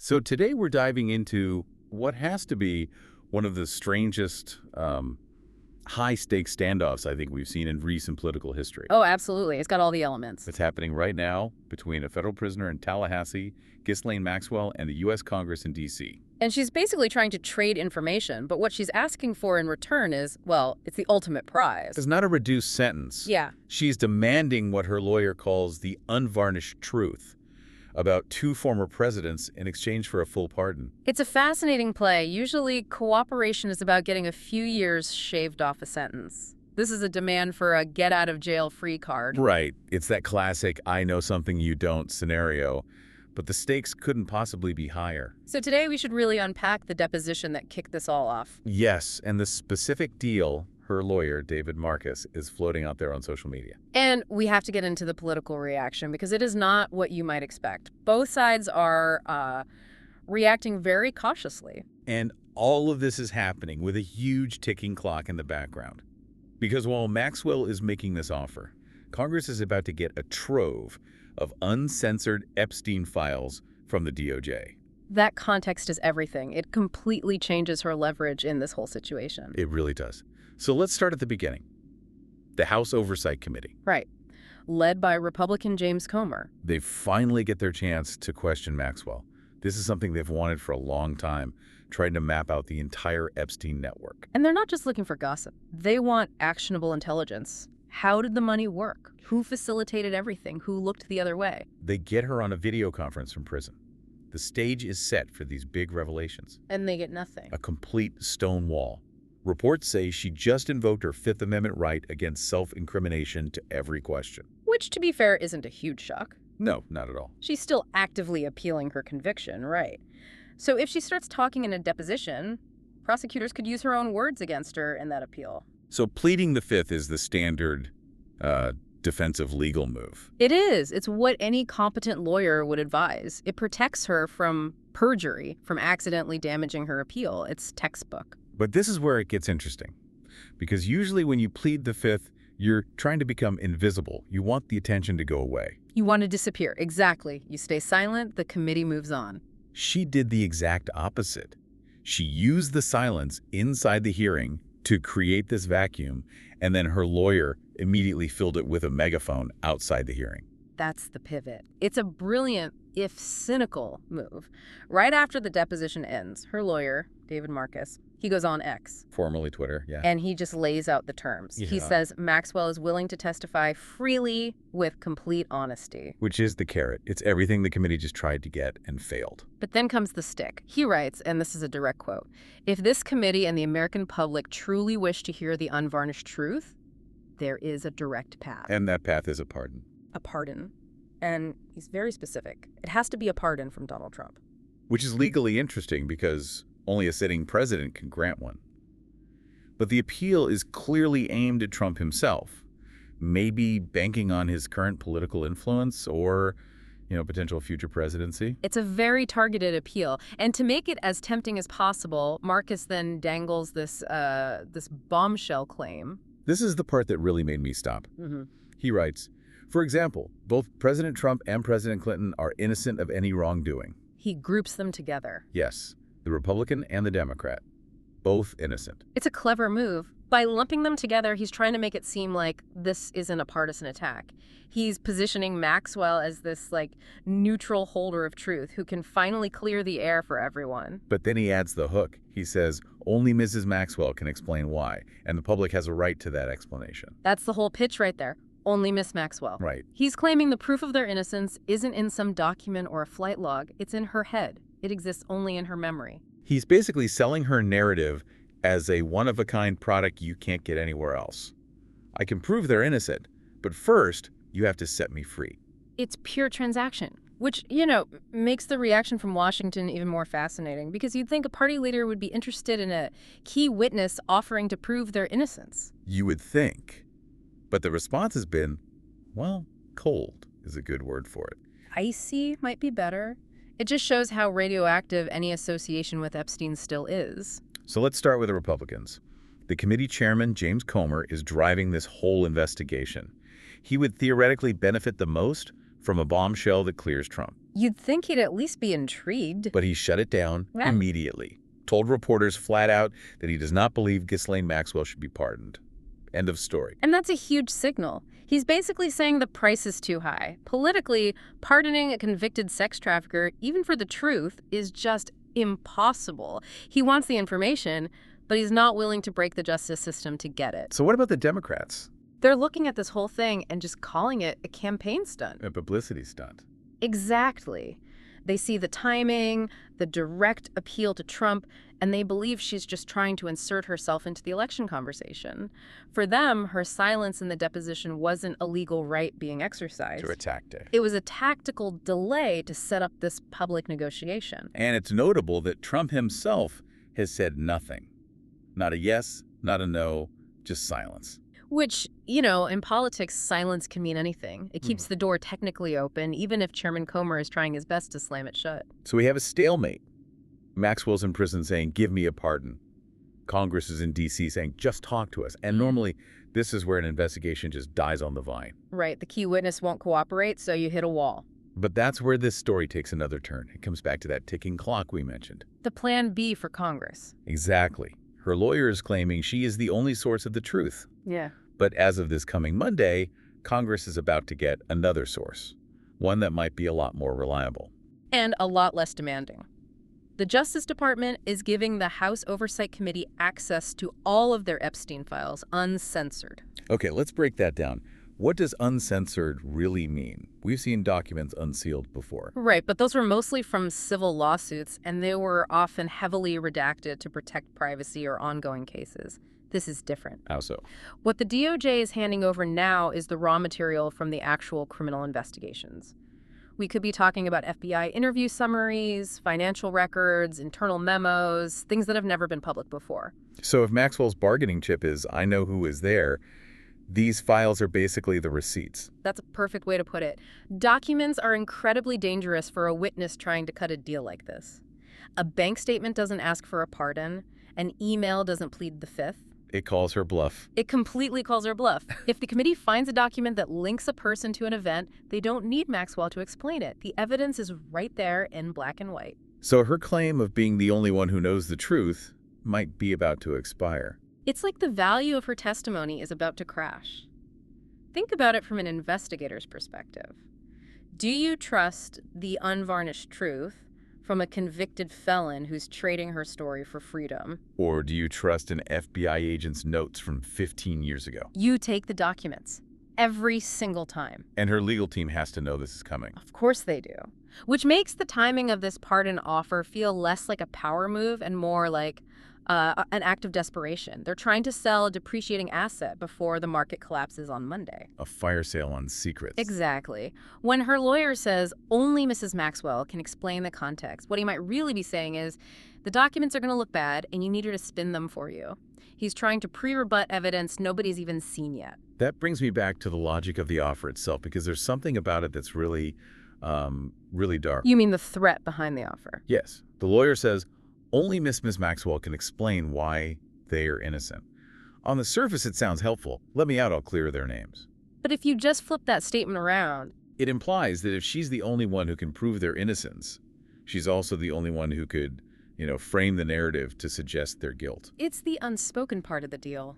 So today we're diving into what has to be one of the strangest high-stakes standoffs I think we've seen in recent political history. Oh, absolutely. It's got all the elements. It's happening right now between a federal prisoner in Tallahassee, Ghislaine Maxwell, and the U.S. Congress in D.C. And she's basically trying to trade information, but what she's asking for in return is, well, it's the ultimate prize. It's not a reduced sentence. Yeah. She's demanding what her lawyer calls the unvarnished truth about two former presidents in exchange for a full pardon. It's a fascinating play. Usually, cooperation is about getting a few years shaved off a sentence. This is a demand for a get-out-of-jail-free card. Right. It's that classic I know something you don't scenario. But the stakes couldn't possibly be higher. So today we should really unpack the deposition that kicked this all off. Yes, and the specific deal her lawyer, David Marcus, is floating out there on social media. And we have to get into the political reaction because it is not what you might expect. Both sides are reacting very cautiously. And all of this is happening with a huge ticking clock in the background. Because while Maxwell is making this offer, Congress is about to get a trove of uncensored Epstein files from the DOJ. That context is everything. It completely changes her leverage in this whole situation. It really does. So let's start at the beginning. The House Oversight Committee. Right. Led by Republican James Comer. They finally get their chance to question Maxwell. This is something they've wanted for a long time, trying to map out the entire Epstein network. And they're not just looking for gossip. They want actionable intelligence. How did the money work? Who facilitated everything? Who looked the other way? They get her on a video conference from prison. The stage is set for these big revelations. And they get nothing. A complete stone wall. Reports say she just invoked her Fifth Amendment right against self-incrimination to every question. Which, to be fair, isn't a huge shock. No, not at all. She's still actively appealing her conviction, right? So if she starts talking in a deposition, prosecutors could use her own words against her in that appeal. So pleading the Fifth is the standard defensive legal move. It is. It's what any competent lawyer would advise. It protects her from perjury, from accidentally damaging her appeal. It's textbook. But this is where it gets interesting. Because usually when you plead the Fifth, you're trying to become invisible. You want the attention to go away. You want to disappear. Exactly. You stay silent, the committee moves on. She did the exact opposite. She used the silence inside the hearing to create this vacuum, and then her lawyer immediately filled it with a megaphone outside the hearing. That's the pivot. It's a brilliant, if cynical, move. Right after the deposition ends, her lawyer, David Marcus, he goes on X. Formerly Twitter, yeah. And he just lays out the terms. Yeah. He says Maxwell is willing to testify freely with complete honesty. Which is the carrot. It's everything the committee just tried to get and failed. But then comes the stick. He writes, and this is a direct quote, "If this committee and the American public truly wish to hear the unvarnished truth, there is a direct path." And that path is a pardon. A pardon. And he's very specific. It has to be a pardon from Donald Trump. Which is legally interesting because only a sitting president can grant one. But the appeal is clearly aimed at Trump himself, maybe banking on his current political influence or, potential future presidency. It's a very targeted appeal. And to make it as tempting as possible, Marcus then dangles this bombshell claim. This is the part that really made me stop. Mm-hmm. He writes, for example, both President Trump and President Clinton are innocent of any wrongdoing. He groups them together. Yes, the Republican and the Democrat, both innocent. It's a clever move. By lumping them together, he's trying to make it seem like this isn't a partisan attack. He's positioning Maxwell as this, neutral holder of truth who can finally clear the air for everyone. But then he adds the hook. He says, only Mrs. Maxwell can explain why, and the public has a right to that explanation. That's the whole pitch right there. Only Miss Maxwell. Right. He's claiming the proof of their innocence isn't in some document or a flight log. It's in her head. It exists only in her memory. He's basically selling her narrative as a one-of-a-kind product you can't get anywhere else. I can prove they're innocent, but first, you have to set me free. It's pure transaction, which, makes the reaction from Washington even more fascinating because you'd think a party leader would be interested in a key witness offering to prove their innocence. You would think. But the response has been, well, cold is a good word for it. Icy might be better. It just shows how radioactive any association with Epstein still is. So let's start with the Republicans. The committee chairman, James Comer, is driving this whole investigation. He would theoretically benefit the most from a bombshell that clears Trump. You'd think he'd at least be intrigued. But he shut it down Yeah. immediately, told reporters flat out that he does not believe Ghislaine Maxwell should be pardoned. End of story. And that's a huge signal. He's basically saying the price is too high. Politically, pardoning a convicted sex trafficker, even for the truth, is just impossible. He wants the information, but he's not willing to break the justice system to get it. So what about the Democrats? They're looking at this whole thing and just calling it a campaign stunt. A publicity stunt. Exactly. They see the timing, the direct appeal to Trump, and they believe she's just trying to insert herself into the election conversation. For them, her silence in the deposition wasn't a legal right being exercised. To a tactic. It was a tactical delay to set up this public negotiation. And it's notable that Trump himself has said nothing. Not a yes, not a no, just silence. Which, in politics, silence can mean anything. It keeps the door technically open, even if Chairman Comer is trying his best to slam it shut. So we have a stalemate. Maxwell's in prison saying, give me a pardon. Congress is in D.C. saying, just talk to us. And normally, this is where an investigation just dies on the vine. Right, the key witness won't cooperate, so you hit a wall. But that's where this story takes another turn. It comes back to that ticking clock we mentioned. The plan B for Congress. Exactly. Her lawyer is claiming she is the only source of the truth. Yeah. But as of this coming Monday, Congress is about to get another source, one that might be a lot more reliable. And a lot less demanding. The Justice Department is giving the House Oversight Committee access to all of their Epstein files, uncensored. Okay, let's break that down. What does uncensored really mean? We've seen documents unsealed before. Right, but those were mostly from civil lawsuits, and they were often heavily redacted to protect privacy or ongoing cases. This is different. How so? What the DOJ is handing over now is the raw material from the actual criminal investigations. We could be talking about FBI interview summaries, financial records, internal memos, things that have never been public before. So if Maxwell's bargaining chip is, I know who is there, these files are basically the receipts. That's a perfect way to put it. Documents are incredibly dangerous for a witness trying to cut a deal like this. A bank statement doesn't ask for a pardon. An email doesn't plead the fifth. It calls her bluff. It completely calls her bluff. If the committee finds a document that links a person to an event, they don't need Maxwell to explain it. The evidence is right there in black and white. So her claim of being the only one who knows the truth might be about to expire. It's like the value of her testimony is about to crash. Think about it from an investigator's perspective. Do you trust the unvarnished truth from a convicted felon who's trading her story for freedom? Or do you trust an FBI agent's notes from 15 years ago? You take the documents. Every single time. And her legal team has to know this is coming. Of course they do. Which makes the timing of this pardon offer feel less like a power move and more like an act of desperation. They're trying to sell a depreciating asset before the market collapses on Monday. A fire sale on secrets. Exactly. When her lawyer says only Mrs. Maxwell can explain the context, what he might really be saying is the documents are going to look bad and you need her to spin them for you. He's trying to pre-rebut evidence nobody's even seen yet. That brings me back to the logic of the offer itself, because there's something about it that's really dark. You mean the threat behind the offer? Yes. The lawyer says only Miss Maxwell can explain why they are innocent. On the surface, it sounds helpful. Let me out, I'll clear their names. But if you just flip that statement around, it implies that if she's the only one who can prove their innocence, she's also the only one who could, frame the narrative to suggest their guilt. It's the unspoken part of the deal.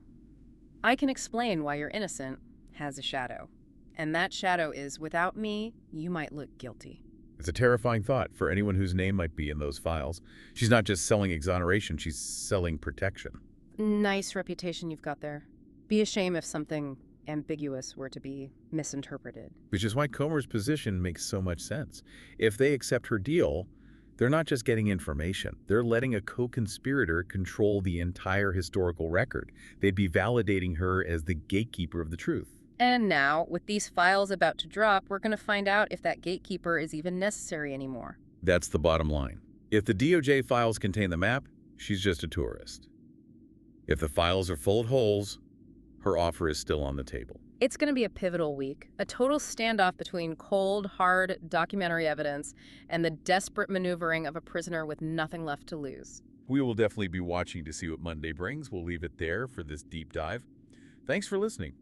I can explain why you're innocent has a shadow. And that shadow is, without me, you might look guilty. It's a terrifying thought for anyone whose name might be in those files. She's not just selling exoneration, she's selling protection. Nice reputation you've got there. Be a shame if something ambiguous were to be misinterpreted. Which is why Comer's position makes so much sense. If they accept her deal, they're not just getting information. They're letting a co-conspirator control the entire historical record. They'd be validating her as the gatekeeper of the truth. And now, with these files about to drop, we're going to find out if that gatekeeper is even necessary anymore. That's the bottom line. If the DOJ files contain the map, she's just a tourist. If the files are full of holes, her offer is still on the table. It's going to be a pivotal week, a total standoff between cold, hard documentary evidence and the desperate maneuvering of a prisoner with nothing left to lose. We will definitely be watching to see what Monday brings. We'll leave it there for this deep dive. Thanks for listening.